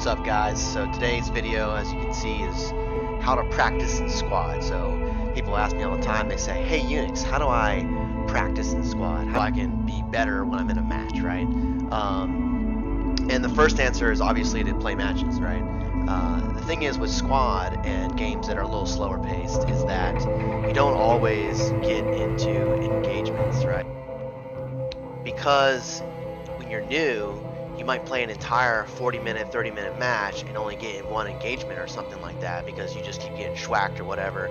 What's up, guys? So today's video, as you can see, is how to practice in squad. So people ask me all the time, they say, hey Unix, how do I practice in squad? How I can be better when I'm in a match, right? And the first answer is obviously to play matches, right? The thing is with squad and games that are a little slower paced is that you don't always get into engagements, right? Because when you're new, you might play an entire 40-minute, 30-minute match and only get in one engagement or something like that because you just keep getting schwacked or whatever.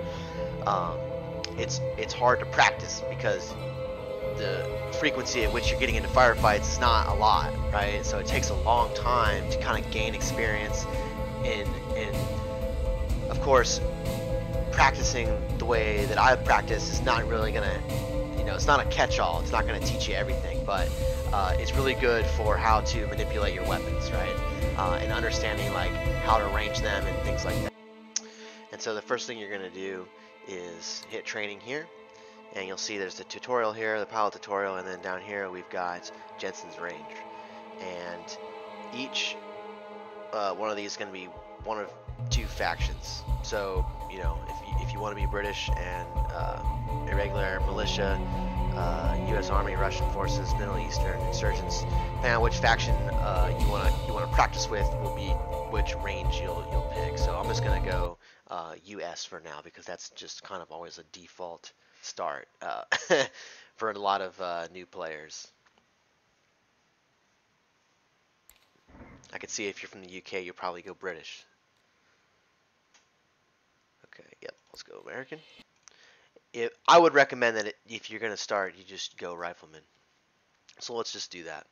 It's hard to practice because the frequency at which you're getting into firefights is not a lot, right? So it takes a long time to kind of gain experience in of course, practicing the way that I practice is not really gonna, it's not a catch-all. It's not gonna teach you everything, but it's really good for how to manipulate your weapons, right? And understanding like how to range them and things like that. And so the first thing you're gonna do is hit training here, and you'll see there's the tutorial here, the pilot tutorial, and then down here we've got Jensen's range. And each one of these is going to be one of two factions. So, if you want to be British and irregular militia, U.S. Army, Russian forces, Middle Eastern insurgents, depending on which faction you want to practice with, will be which range you'll pick. So I'm just going to go U.S. for now because that's just kind of always a default start for a lot of new players. I could see if you're from the UK, you'll probably go British. Okay, yep, let's go American. I would recommend that if you're going to start, you just go Rifleman. So let's just do that.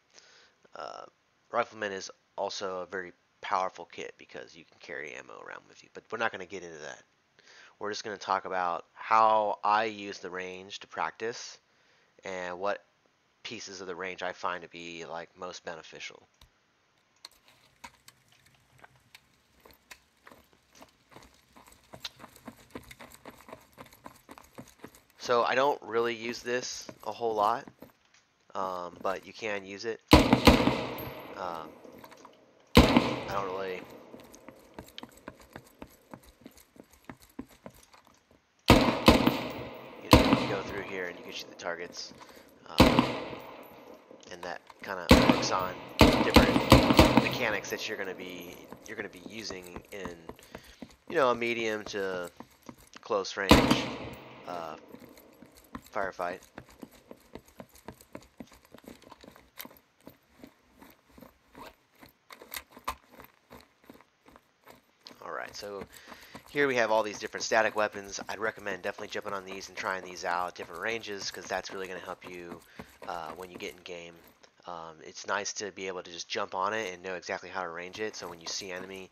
Rifleman is also a very powerful kit because you can carry ammo around with you, but we're not going to get into that. We're just going to talk about how I use the range to practice and what pieces of the range I find to be like most beneficial. So I don't really use this a whole lot, but you can use it. I don't really. You go through here and you can shoot the targets, and that kind of works on different mechanics that you're gonna be using in a medium to close range firefight. Alright, so here we have all these different static weapons. I'd recommend definitely jumping on these and trying these out at different ranges because that's really going to help you when you get in game. It's nice to be able to just jump on it and know exactly how to range it, so when you see enemy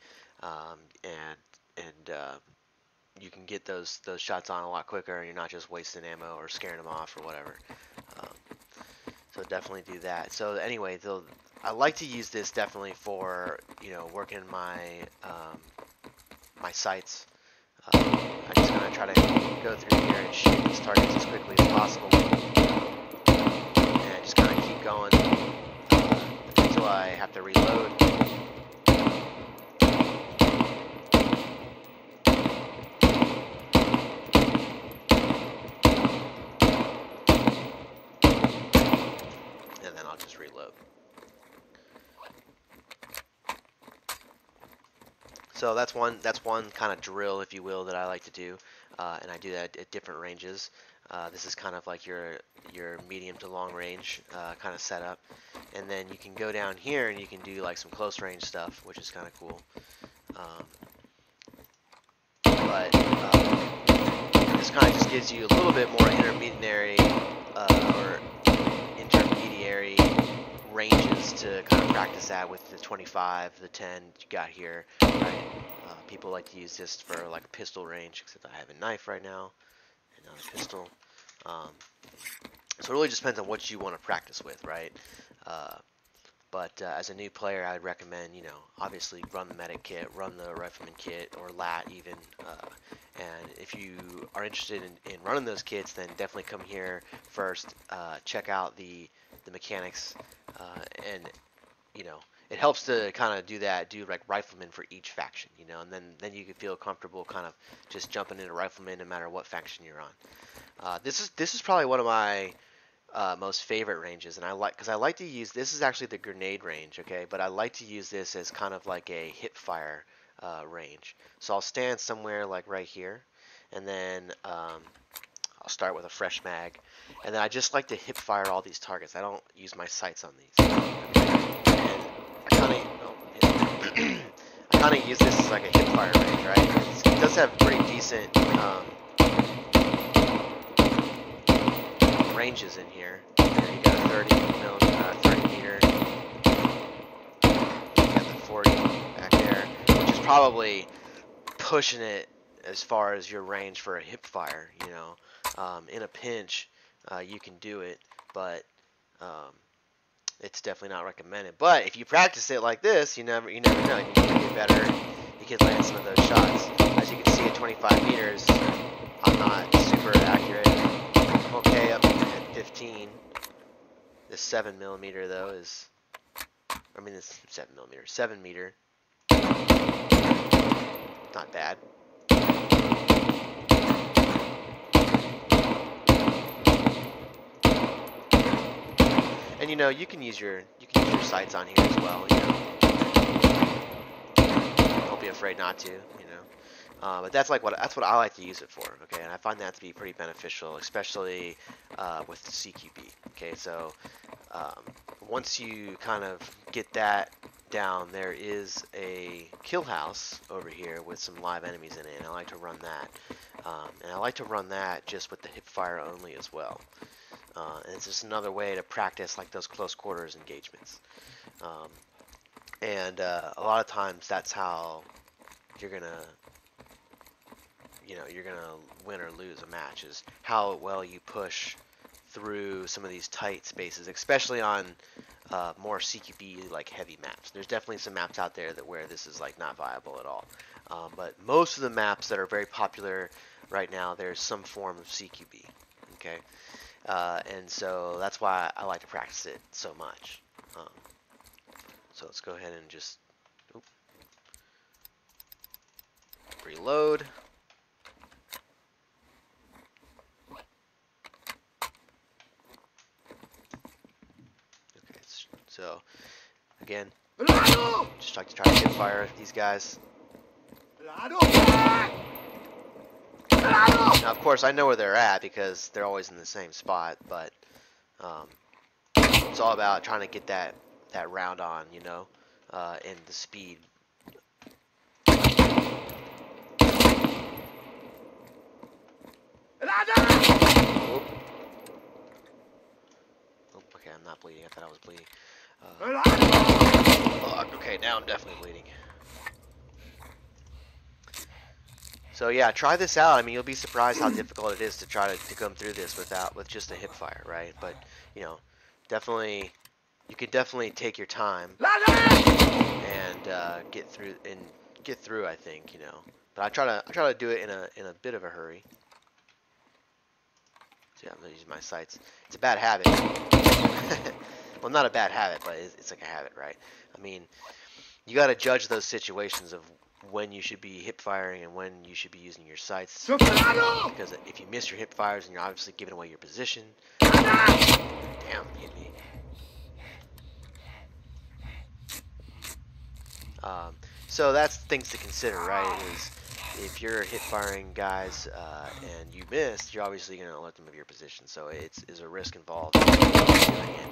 you can get those shots on a lot quicker and you're not just wasting ammo or scaring them off or whatever. So definitely do that. So anyway, I like to use this definitely for working my my sights. I'm just going to try to go through here and shoot these targets as quickly as possible. And just kind of keep going until I have to reload. And then I'll just reload. So that's one kind of drill, if you will, that I like to do, and I do that at different ranges. This is kind of like your medium to long range kind of setup, and then you can go down here and you can do like some close range stuff, which is kind of cool. But this kind of just gives you a little bit more intermediary ranges to kind of practice at with the 25, the 10 you got here, right? People like to use this for like pistol range, except I have a knife right now and not a pistol. So it really just depends on what you want to practice with, right? But as a new player, I would recommend, obviously run the medic kit, run the rifleman kit, or lat even. And if you are interested in running those kits, then definitely come here first, check out the mechanics, and you know, it helps to kind of do like rifleman for each faction, you know, and then you can feel comfortable kind of just jumping into rifleman no matter what faction you're on. This is probably one of my most favorite ranges, and because I like to use this is actually the grenade range, okay, but I like to use this as kind of like a hip fire range. So I'll stand somewhere like right here, and then I'll start with a fresh mag, and then I just like to hip fire all these targets. I don't use my sights on these. And I kind of I kind of use this as like a hip fire range, right? It does have pretty decent ranges in here. You got a 30 meter. You got the 40 back there, which is probably pushing it as far as your range for a hip fire. You know, in a pinch, you can do it, but it's definitely not recommended. But if you practice it like this, you never know. You can get better. You can land some of those shots. As you can see at 25 meters, I'm not super accurate. I'm okay up at 15. This 7mm though is, I mean this 7mm, 7 meter. Not bad. And you know, you can use your sights on here as well. You know, don't be afraid not to. You know, but that's what I like to use it for. Okay, and I find that to be pretty beneficial, especially with the CQB. Okay, so once you kind of get that down, there is a kill house over here with some live enemies in it, and I like to run that. And I like to run that just with the hip fire only as well. And it's just another way to practice like those close quarters engagements. And a lot of times that's how you're gonna win or lose a match, is how well you push through some of these tight spaces, especially on more CQB like heavy maps. There's definitely some maps out there where this is like not viable at all. But most of the maps that are very popular right now, there's some form of CQB. Okay. And so that's why I like to practice it so much. So let's go ahead and just reload. Okay, so again, just like to try to hit fire these guys. Now, of course, I know where they're at because they're always in the same spot, but it's all about trying to get that round on, you know, and the speed. Oh, okay, I'm not bleeding. I thought I was bleeding. Okay, now I'm definitely bleeding. So yeah, try this out. I mean, you'll be surprised how difficult it is to try to come through this with just a hip fire, right? But you know, you can definitely take your time and get through. I think, you know, but I try to do it in a bit of a hurry. So yeah, I'm gonna use my sights. It's a bad habit. Well, not a bad habit, but it's like a habit, right? I mean, you got to judge those situations of when you should be hip firing and when you should be using your sights. Because if you miss your hip fires, then you're obviously giving away your position. Damn, hit me. So that's things to consider, right? Is if you're hip firing guys and you missed, you're obviously going to alert them of your position. So it's a risk involved in doing it.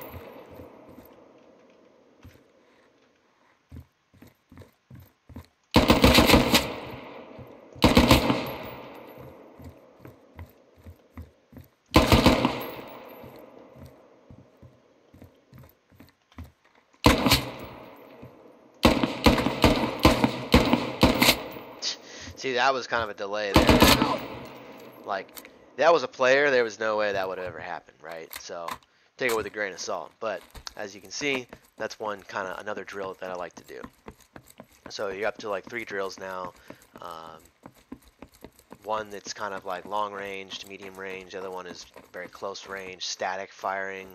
See, that was kind of a delay there. Like, that was a player, there was no way that would have ever happened, right? So, take it with a grain of salt. But, as you can see, that's another drill that I like to do. So, you're up to like 3 drills now. one that's kind of like long range to medium range. The other one is very close range, static firing,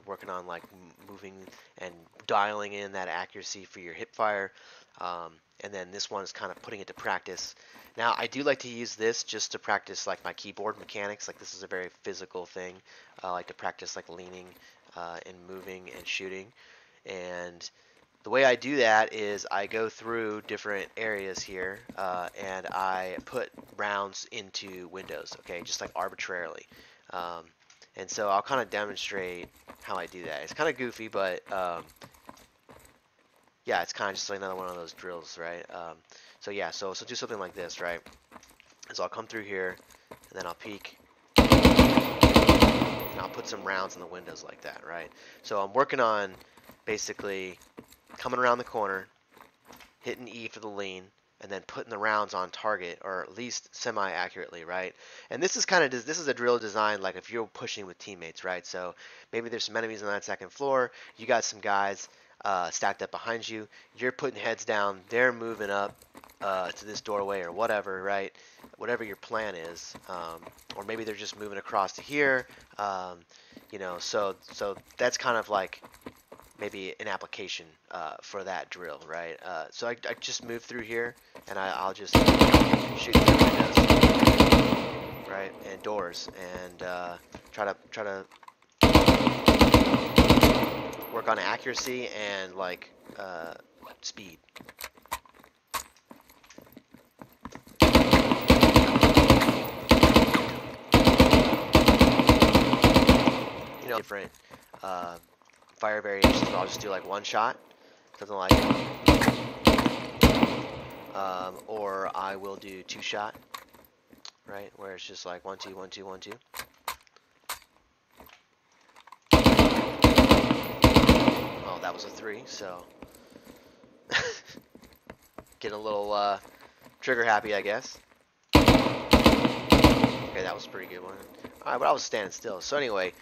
working on like moving and dialing in that accuracy for your hip fire. And then this one is kind of putting it to practice. Now, I do like to use this just to practice like my keyboard mechanics. Like this is a very physical thing. I like to practice like leaning and moving and shooting. And the way I do that is I go through different areas here and I put rounds into windows, okay, just like arbitrarily. Um, and so I'll kind of demonstrate how I do that. It's kind of goofy, but yeah, it's kind of just like another one of those drills, right? So yeah, so do something like this, right? So I'll come through here and then I'll peek. And I'll put some rounds in the windows like that, right? So I'm working on basically coming around the corner, hitting E for the lean, and then putting the rounds on target, or at least semi-accurately, right? And this is kind of this is a drill designed like if you're pushing with teammates, right? So maybe there's some enemies on that second floor. You got some guys stacked up behind you. You're putting heads down. They're moving up to this doorway or whatever, right? Whatever your plan is, or maybe they're just moving across to here. You know, so that's kind of like maybe an application for that drill, right? So I just move through here, and I'll just shoot through windows, right, and doors, and try to work on accuracy and like speed. You know, different fire variations. So I'll just do like one shot, something like, or I will do two shot, right, where it's just like 1 2 1 2 1 2. Oh, that was a 3, so get a little trigger happy, I guess. Okay, that was a pretty good one. All right, but I was standing still. So anyway,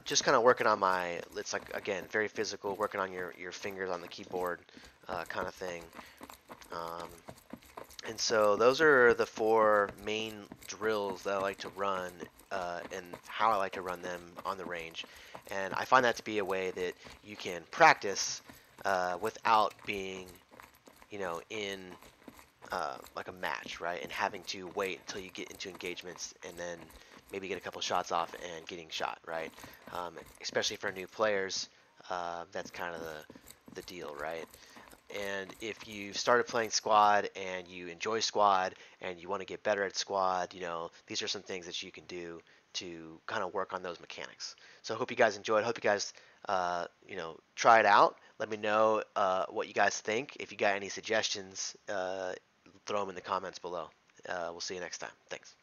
just kind of working on my, it's like, again, very physical, working on your fingers on the keyboard kind of thing. And so those are the 4 main drills that I like to run and how I like to run them on the range. And I find that to be a way that you can practice without being, you know, in like a match, right? And having to wait until you get into engagements and then maybe get a couple shots off and getting shot, right? Especially for new players, that's kind of the deal, right? And if you've started playing squad and you enjoy squad and you want to get better at squad, you know, these are some things that you can do to kind of work on those mechanics. So I hope you guys enjoyed. I hope you guys, you know, try it out. Let me know what you guys think. If you got any suggestions, throw them in the comments below. We'll see you next time. Thanks.